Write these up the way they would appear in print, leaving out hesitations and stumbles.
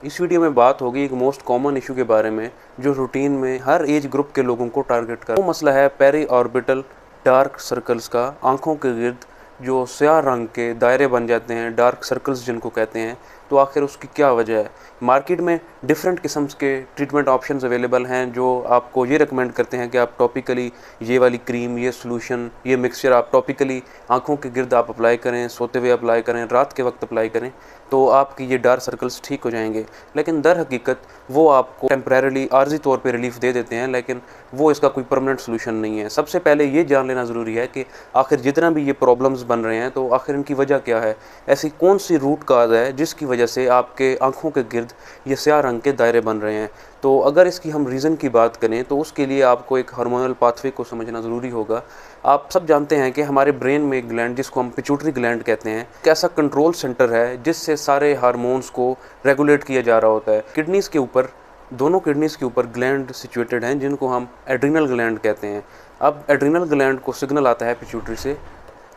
इस वीडियो में बात होगी एक मोस्ट कॉमन इशू के बारे में जो रूटीन में हर एज ग्रुप के लोगों को टारगेट कर। वो मसला है पेरी ऑर्बिटल डार्क सर्कल्स का। आंखों के गिर्द जो स्याह रंग के दायरे बन जाते हैं, डार्क सर्कल्स जिनको कहते हैं। तो आखिर उसकी क्या वजह है? मार्केट में डिफरेंट किस्म के ट्रीटमेंट ऑप्शंस अवेलेबल हैं जो आपको ये रिकमेंड करते हैं कि आप टॉपिकली ये वाली क्रीम, ये सॉल्यूशन, ये मिक्सचर आप टॉपिकली आंखों के गिर्द आप अप्लाई करें, सोते हुए अप्लाई करें, रात के वक्त अप्लाई करें, तो आपकी ये डार्क सर्कल्स ठीक हो जाएंगे। लेकिन दर हकीकत वो आपको टेम्परेरली आर्जी तौर पे रिलीफ दे देते हैं, लेकिन वो इसका कोई परमानेंट सोल्यूशन नहीं है। सबसे पहले ये जान लेना ज़रूरी है कि आखिर जितना भी ये प्रॉब्लम्स बन रहे हैं तो आखिर इनकी वजह क्या है। ऐसी कौन सी रूट काज है जिसकी वजह से आपके आंखों के गिर्द ये स्याह रंग के दायरे बन रहे हैं। तो अगर इसकी हम रीज़न की बात करें तो उसके लिए आपको एक हार्मोनल पाथवे को समझना ज़रूरी होगा। आप सब जानते हैं कि हमारे ब्रेन में एक ग्लैंड जिसको हम पिट्यूटरी ग्लैंड कहते हैं, एक ऐसा कंट्रोल सेंटर है जिससे सारे हार्मोन्स को रेगुलेट किया जा रहा होता है। किडनीज़ के ऊपर, दोनों किडनीज़ के ऊपर ग्लैंड सिचुएटेड हैं जिनको हम एड्रिनल ग्लैंड कहते हैं। अब एड्रिनल ग्लैंड को सिग्नल आता है पिट्यूटरी से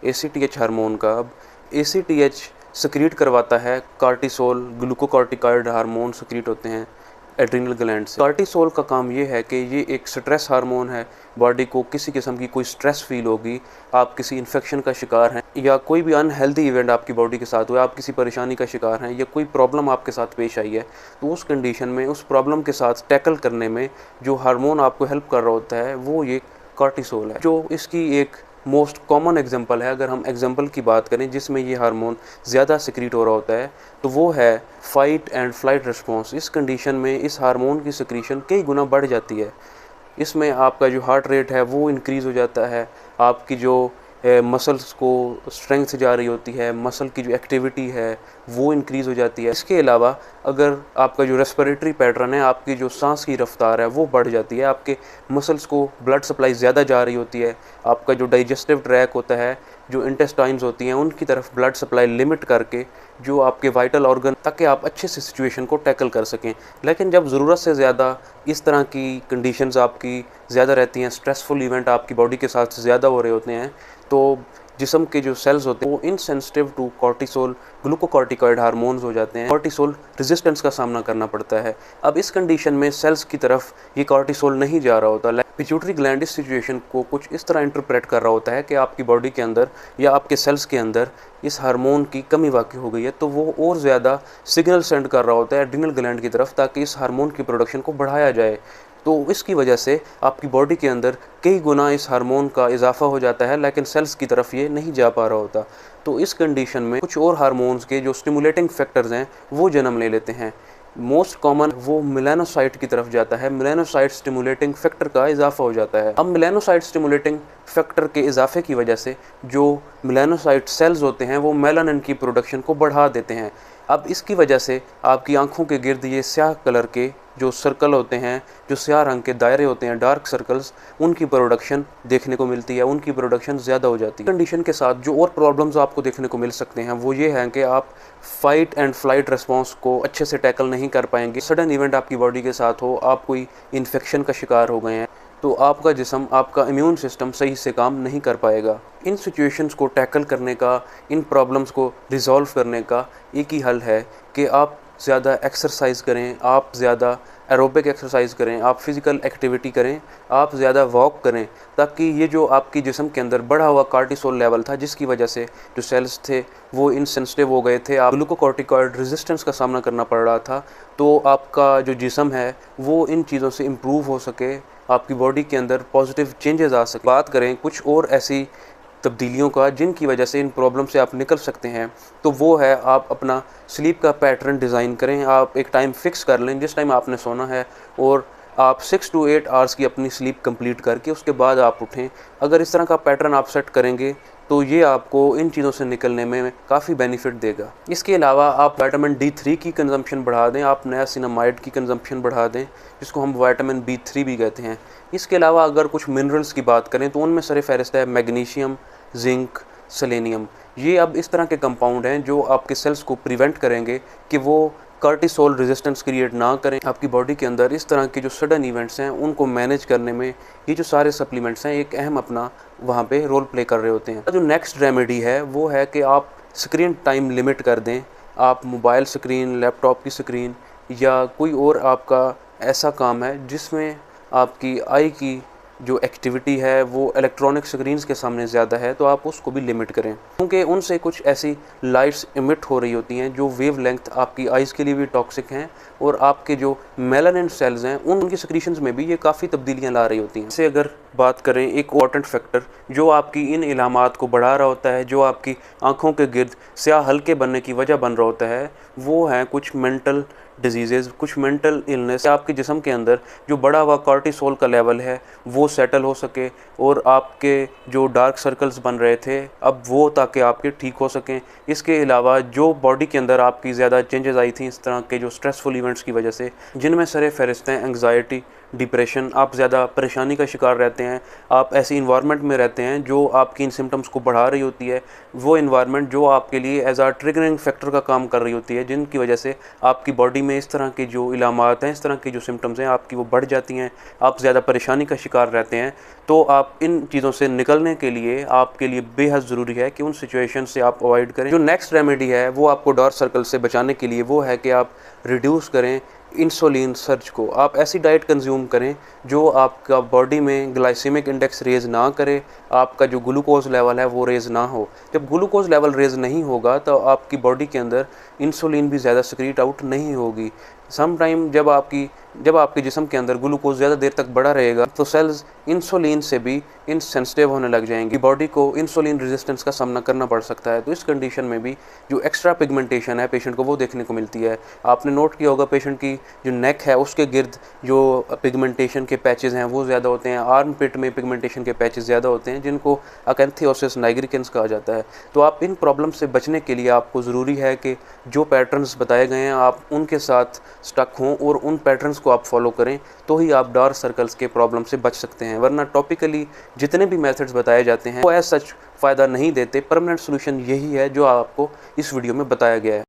ACTH हार्मोन का। अब ACTH सिक्रीट करवाता है कार्टिसोल, ग्लूकोकॉर्टिकॉइड हार्मोन सिक्रीट होते हैं एड्रिनल ग्लैंड से। कार्टिसोल का काम ये है कि ये एक स्ट्रेस हार्मोन है। बॉडी को किसी किस्म की कोई स्ट्रेस फील होगी, आप किसी इन्फेक्शन का शिकार हैं या कोई भी अनहेल्दी इवेंट आपकी बॉडी के साथ हुआ, आप किसी परेशानी का शिकार हैं या कोई प्रॉब्लम आपके साथ पेश आई है, तो उस कंडीशन में उस प्रॉब्लम के साथ टैकल करने में जो हार्मोन आपको हेल्प कर रहा होता है वो ये कार्टिसोल है। जो इसकी एक मोस्ट कॉमन एग्जांपल है, अगर हम एग्जांपल की बात करें जिसमें ये हार्मोन ज़्यादा सिक्रीट हो रहा होता है, तो वो है फाइट एंड फ्लाइट रिस्पॉन्स। इस कंडीशन में इस हार्मोन की सिक्रीशन कई गुना बढ़ जाती है। इसमें आपका जो हार्ट रेट है वो इंक्रीज़ हो जाता है, आपकी जो मसल्स को स्ट्रेंथ जा रही होती है, मसल की जो एक्टिविटी है वो इंक्रीज़ हो जाती है। इसके अलावा अगर आपका जो रेस्पिरेटरी पैटर्न है, आपकी जो सांस की रफ्तार है वो बढ़ जाती है, आपके मसल्स को ब्लड सप्लाई ज़्यादा जा रही होती है, आपका जो डाइजेस्टिव ट्रैक होता है, जो इंटेस्टाइन्स होती हैं उनकी तरफ ब्लड सप्लाई लिमिट करके जो आपके वाइटल ऑर्गन, ताकि आप अच्छे से सिचुएशन को टैकल कर सकें। लेकिन जब ज़रूरत से ज़्यादा इस तरह की कंडीशंस आपकी ज़्यादा रहती हैं, स्ट्रेसफुल इवेंट आपकी बॉडी के साथ ज़्यादा हो रहे होते हैं, तो जिस्म के जो सेल्स होते हैं वो insensitive to cortisol, glucocorticoid hormones हो जाते हैं। कॉर्टिसोल रेजिस्टेंस का सामना करना पड़ता है। अब इस कंडीशन में सेल्स की तरफ ये कॉर्टिसोल नहीं जा रहा होता। पिट्यूटरी ग्लैंड इस सिचुएशन को कुछ इस तरह इंटरप्रेट कर रहा होता है कि आपकी बॉडी के अंदर या आपके सेल्स के अंदर इस हार्मोन की कमी वाक़ई हो गई है, तो वो और ज़्यादा सिग्नल सेंड कर रहा होता है एड्रिनल ग्लैंड की तरफ, ताकि इस हार्मोन की प्रोडक्शन को बढ़ाया जाए। तो इसकी वजह से आपकी बॉडी के अंदर कई गुना इस हार्मोन का इजाफा हो जाता है, लेकिन सेल्स की तरफ ये नहीं जा पा रहा होता। तो इस कंडीशन में कुछ और हार्मोन्स के जो स्टिमुलेटिंग फैक्टर्स हैं वो जन्म ले लेते हैं। मोस्ट कॉमन वो मेलानोसाइट की तरफ जाता है, मेलानोसाइट स्टिमुलेटिंग फैक्टर का इजाफा हो जाता है। अब मेलानोसाइट स्टिमुलेटिंग फैक्टर के इजाफे की वजह से जो मेलानोसाइट सेल्स होते हैं वो मेलानिन की प्रोडक्शन को बढ़ा देते हैं। अब इसकी वजह से आपकी आंखों के गिर्द ये स्याह कलर के जो सर्कल होते हैं, जो स्याह रंग के दायरे होते हैं, डार्क सर्कल्स, उनकी प्रोडक्शन देखने को मिलती है, उनकी प्रोडक्शन ज़्यादा हो जाती है। कंडीशन के साथ जो और प्रॉब्लम्स आपको देखने को मिल सकते हैं वो ये हैं कि आप फाइट एंड फ्लाइट रिस्पॉन्स को अच्छे से टैकल नहीं कर पाएंगे। सडन इवेंट आपकी बॉडी के साथ हो, आप कोई इन्फेक्शन का शिकार हो गए हैं, तो आपका जिस्म, आपका इम्यून सिस्टम सही से काम नहीं कर पाएगा। इन सिचुएशंस को टैकल करने का, इन प्रॉब्लम्स को रिजॉल्व करने का एक ही हल है कि आप ज़्यादा एक्सरसाइज करें, आप ज़्यादा एरोबिक एक्सरसाइज करें, आप फिज़िकल एक्टिविटी करें, आप ज़्यादा वॉक करें, ताकि ये जो आपकी जिस्म के अंदर बढ़ा हुआ कार्टिसोल लेवल था जिसकी वजह से जो सेल्स थे वो इनसेंसिटिव हो गए थे, आप ग्लूकोकॉर्टिकॉइड रेजिस्टेंस का सामना करना पड़ रहा था, तो आपका जो जिस्म है वो इन चीज़ों से इम्प्रूव हो सके, आपकी बॉडी के अंदर पॉजिटिव चेंजेस आ सके। बात करें कुछ और ऐसी तब्दीलियों का जिनकी वजह से इन प्रॉब्लम से आप निकल सकते हैं, तो वो है आप अपना स्लीप का पैटर्न डिज़ाइन करें। आप एक टाइम फिक्स कर लें जिस टाइम आपने सोना है, और आप 6 to 8 आवर्स की अपनी स्लीप कंप्लीट करके उसके बाद आप उठें। अगर इस तरह का पैटर्न आप सेट करेंगे तो ये आपको इन चीज़ों से निकलने में काफ़ी बेनिफिट देगा। इसके अलावा आप विटामिन D3 की कंजम्पशन बढ़ा दें, आप नियासिनामाइड की कंजम्पशन बढ़ा दें, जिसको हम विटामिन B3 भी कहते हैं। इसके अलावा अगर कुछ मिनरल्स की बात करें तो उनमें सर फहरिस्त है मैग्नीशियम, जिंक, सेलेनियम। ये अब इस तरह के कंपाउंड हैं जो आपके सेल्स को प्रिवेंट करेंगे कि वो कार्टिसोल रेजिस्टेंस क्रिएट ना करें। आपकी बॉडी के अंदर इस तरह के जो सडन इवेंट्स हैं उनको मैनेज करने में ये जो सारे सप्लीमेंट्स हैं एक अहम अपना वहाँ पे रोल प्ले कर रहे होते हैं। जो नेक्स्ट रेमेडी है वो है कि आप स्क्रीन टाइम लिमिट कर दें। आप मोबाइल स्क्रीन, लैपटॉप की स्क्रीन या कोई और आपका ऐसा काम है जिसमें आपकी आई की जो एक्टिविटी है वो इलेक्ट्रॉनिक स्क्रीन्स के सामने ज़्यादा है, तो आप उसको भी लिमिट करें, क्योंकि उनसे कुछ ऐसी लाइट्स इमिट हो रही होती हैं जो वेव लेंथ आपकी आइज़ के लिए भी टॉक्सिक हैं और आपके जो मेलानिन सेल्स हैं उनकी सिक्रीशंस में भी ये काफ़ी तब्दीलियां ला रही होती हैं। इससे अगर बात करें, एक इम्पॉर्टेंट फैक्टर जो आपकी इन इलामात को बढ़ा रहा होता है, जो आपकी आँखों के गिर्द स्याह हल्के बनने की वजह बन रहा होता है, वो हैं कुछ मेंटल डिजीज़ेज़, कुछ मेंटल इलनेस। आपके जिस्म के अंदर जो बढ़ा हुआ कॉर्टिसोल का लेवल है वो सेटल हो सके और आपके जो डार्क सर्कल्स बन रहे थे अब वो ताकि आपके ठीक हो सकें। इसके अलावा जो बॉडी के अंदर आपकी ज़्यादा चेंजेस आई थी इस तरह के जो स्ट्रेसफुल इवेंट्स की वजह से, जिनमें सरे फहरिस्त हैं एंग्जाइटी, डिप्रेशन, आप ज़्यादा परेशानी का शिकार रहते हैं, आप ऐसी इन्वायरमेंट में रहते हैं जो आपकी इन सिम्टम्स को बढ़ा रही होती है, वो इन्वायरमेंट जो आपके लिए एज आ ट्रिगरिंग फैक्टर का काम कर रही होती है, जिनकी वजह से आपकी बॉडी में इस तरह के जो इलामात हैं, इस तरह की जो सिम्टम्स हैं आपकी वो बढ़ जाती हैं, आप ज़्यादा परेशानी का शिकार रहते हैं। तो आप इन चीज़ों से निकलने के लिए आपके लिए बेहद ज़रूरी है कि उन सिचुएशन से आप अवॉइड करें। जो नेक्स्ट रेमेडी है वो आपको डार्क सर्कल से बचाने के लिए वो है कि आप रिड्यूस करें इंसुलिन सर्ज को। आप ऐसी डाइट कंज्यूम करें जो आपका बॉडी में ग्लाइसेमिक इंडेक्स रेज ना करे, आपका जो ग्लूकोज लेवल है वो रेज ना हो। जब ग्लूकोज लेवल रेज नहीं होगा तो आपकी बॉडी के अंदर इंसुलिन भी ज़्यादा सिक्रीट आउट नहीं होगी। सम टाइम जब आपके जिस्म के अंदर ग्लूकोज ज़्यादा देर तक बढ़ा रहेगा तो सेल्स इंसुलिन से भी इनसेंसिटिव होने लग जाएंगी, बॉडी को इंसुलिन रेजिस्टेंस का सामना करना पड़ सकता है। तो इस कंडीशन में भी जो एक्स्ट्रा पिगमेंटेशन है पेशेंट को वो देखने को मिलती है। आपने नोट किया होगा पेशेंट की जो नेक है उसके गिर्द जो पिगमेंटेशन के पैचेस हैं वो ज़्यादा होते हैं, आर्म पिट में पिगमेंटेशन के पैचेस ज़्यादा होते हैं जिनको अकैंथियोसिस नाइग्रिकेंस कहा जाता है। तो आप इन प्रॉब्लम से बचने के लिए आपको ज़रूरी है कि जो पैटर्न्स बताए गए हैं आप उनके साथ स्टक हों और उन पैटर्न्स को आप फॉलो करें, तो ही आप डार्क सर्कल्स के प्रॉब्लम से बच सकते हैं। वरना टॉपिकली जितने भी मेथड्स बताए जाते हैं वो एज सच फ़ायदा नहीं देते। परमानेंट सोल्यूशन यही है जो आपको इस वीडियो में बताया गया है।